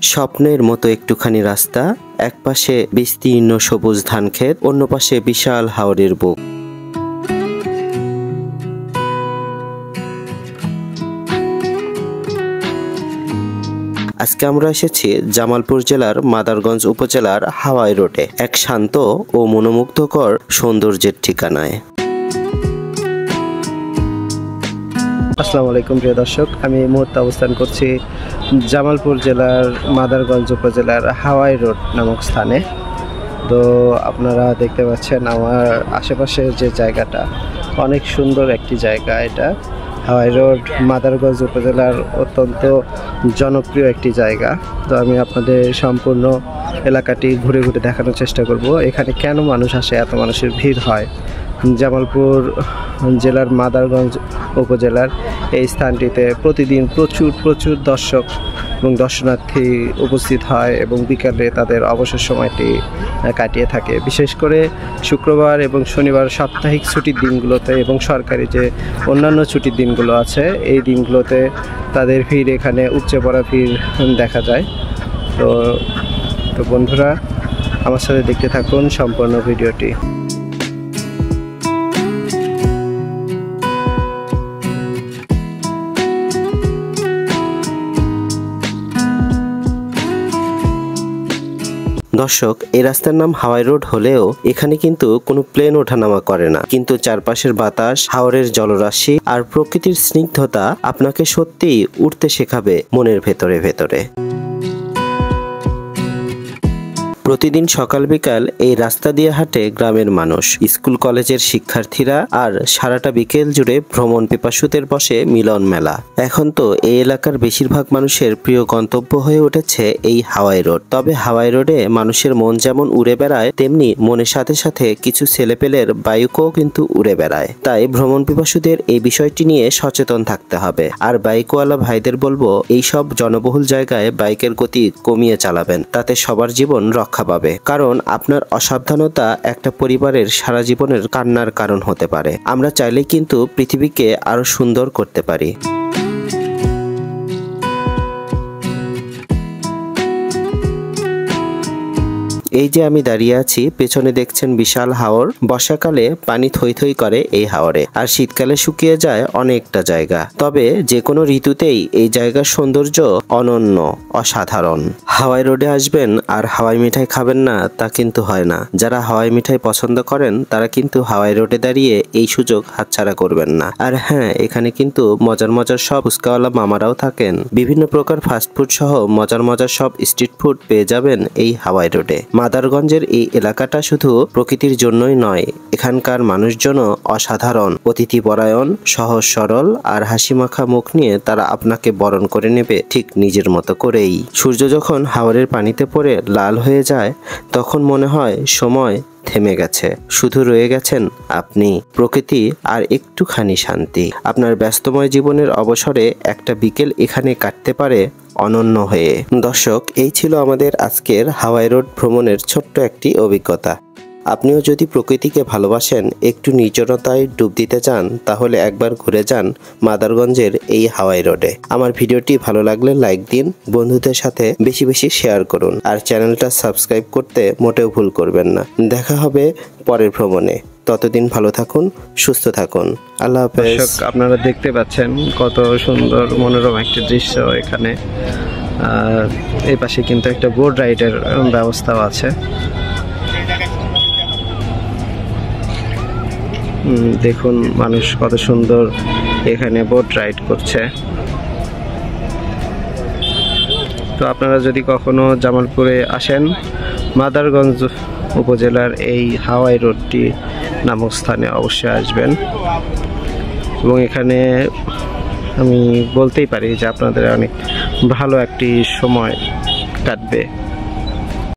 স্বপ্নের মতো একটুখানি রাস্তা, এক পাশে বিস্তীর্ণ সবুজ ধানক্ষেত, অন্য পাশে বিশাল হাওরের বুক। আজকে আমরা এসেছি জামালপুর জেলার মাদারগঞ্জ উপজেলার হাওয়াই রোডে এক শান্ত ও মনোমুগ্ধকর সৌন্দর্যের ঠিকানায়। আসসালামু আলাইকুম প্রিয় দর্শক, আমি এই মুহূর্তে অবস্থান করছি জামালপুর জেলার মাদারগঞ্জ উপজেলার হাওয়াই রোড নামক স্থানে। তো আপনারা দেখতে পাচ্ছেন আমার আশেপাশে যে জায়গাটা, অনেক সুন্দর একটি জায়গা। এটা হাওয়াই রোড মাদারগঞ্জ উপজেলার অত্যন্ত জনপ্রিয় একটি জায়গা। তো আমি আপনাদের সম্পূর্ণ এলাকাটি ঘুরে ঘুরে দেখানোর চেষ্টা করব। এখানে কেন মানুষ আসে, এত মানুষের ভিড় হয়। জামালপুর জেলার মাদারগঞ্জ উপজেলার এই স্থানটিতে প্রতিদিন প্রচুর দর্শক এবং দর্শনার্থী উপস্থিত হয় এবং বিকালে তাদের অবসর সময়টি কাটিয়ে থাকে। বিশেষ করে শুক্রবার এবং শনিবার সাপ্তাহিক ছুটির দিনগুলোতে এবং সরকারি যে অন্যান্য ছুটির দিনগুলো আছে, এই দিনগুলোতে তাদের ভিড় এখানে উপচে পড়া ভিড় দেখা যায়। তো বন্ধুরা, আমার সাথে দেখতে থাকুন সম্পূর্ণ ভিডিওটি। দর্শক, এই রাস্তার নাম হাওয়াই রোড হলেও এখানে কিন্তু কোনো প্লেন ওঠানামা করে না, কিন্তু চারপাশের বাতাস, হাওরের জলরাশি আর প্রকৃতির স্নিগ্ধতা আপনাকে সত্যিই উঠতে শেখাবে মনের ভেতরে ভেতরে। প্রতিদিন সকাল বিকাল এই রাস্তা দিয়ে হাঁটে গ্রামের মানুষ, স্কুল কলেজের শিক্ষার্থীরা, আর সারাটা বিকেল জুড়ে ভ্রমণ পিপাসুদের বসে মিলন মেলা। এখন তো এই এলাকার বেশিরভাগ মানুষের প্রিয় গন্তব্য হয়ে উঠেছে এই হাওয়াই রোড। তবে হাওয়াই রোডে মানুষের মন যেমন উড়ে বেড়ায়, তেমনি মনের সাথে সাথে কিছু ছেলেপেলের বায়ুকেও কিন্তু উড়ে বেড়ায়। তাই ভ্রমণ পিপাসুদের এই বিষয়টি নিয়ে সচেতন থাকতে হবে। আর বাইকওয়ালা ভাইদের বলবো, এইসব জনবহুল জায়গায় বাইকের গতি কমিয়ে চালাবেন, তাতে সবার জীবন রক্ষা পাবে। কারণ আপনার অসাবধানতা একটা পরিবারের সারা জীবনের কান্নার কারণ হতে পারে। আমরা চাইলেই কিন্তু পৃথিবীকে আরো সুন্দর করতে পারি। এই যে আমি দাঁড়িয়ে আছি, পেছনে দেখছেন বিশাল হাওর। বর্ষাকালে পানি থই থই করে এই হাওরে, আর শীতকালে শুকিয়ে যায় অনেকটা জায়গা। তবে যে কোনো ঋতুতেই এই জায়গার সৌন্দর্য অনন্য, অসাধারণ। হাওয়াই রোডে আসবেন আর হাওয়াই মিঠাই খাবেন না, তা কিন্তু হয় না। যারা হাওয়াই মিঠাই পছন্দ করেন তারা কিন্তু হাওয়াই রোডে দাঁড়িয়ে এই সুযোগ হাতছাড়া করবেন না। আর হ্যাঁ, এখানে কিন্তু মজার মজার সব ফুচকাওয়ালা মামারাও থাকেন। বিভিন্ন প্রকার ফাস্টফুড সহ মজার সব স্ট্রিট ফুড পেয়ে যাবেন এই হাওয়াই রোডে। মাদারগঞ্জের এই এলাকাটা শুধু প্রকৃতির জন্যই নয়, এখানকার মানুষজনও অসাধারণ, অতিথিপরায়ণ, সহজ সরল আর হাসিমাখা মুখ নিয়ে তারা আপনাকে বরণ করে নেবে ঠিক নিজের মতো করেই। সূর্য যখন হাওরের পানিতে পড়ে লাল হয়ে যায়, তখন মনে হয় সময় থেমে গেছে, শুধু রয়ে গেছেন আপনি, প্রকৃতি আর একটুখানি শান্তি। আপনার ব্যস্তময় জীবনের অবসরে একটা বিকেল এখানে কাটতে পারে অনন্য হয়ে। দর্শক, এই ছিল আমাদের আজকের হাওয়াই রোড ভ্রমণের ছোট্ট একটি অভিজ্ঞতা। আপনিও যদি প্রকৃতিকে ভালোবাসেন, একটু নির্জনতায় ডুব দিতে চান, তাহলে একবার ঘুরে যান মাদারগঞ্জের এই হাওয়াই রোডে। আমার ভিডিওটি ভালো লাগলে লাইক দিন, বন্ধুদের সাথে বেশি বেশি শেয়ার করুন, আর চ্যানেলটা সাবস্ক্রাইব করতে মোটেও ভুল করবেন না। দেখা হবে পরের ভ্রমণে। ততদিন ভালো থাকুন, সুস্থ থাকুন। আল্লাহ হাফেজ। আপনারা দেখতে পাচ্ছেন কত সুন্দর মনোরম একটি দৃশ্য এখানে। এই পাশে কিন্তু একটা বোট রাইডের ব্যবস্থাও আছে। দেখুন মানুষ কত সুন্দর এখানে বোট রাইড করছে। তো আপনারা যদি কখনো জামালপুরে আসেন, মাদারগঞ্জ উপজেলার এই হাওয়াই রোডটি নামক স্থানে অবশ্যই আসবেন। এবং এখানে আমি বলতেই পারি যে আপনাদের অনেক ভালো একটি সময় কাটবে।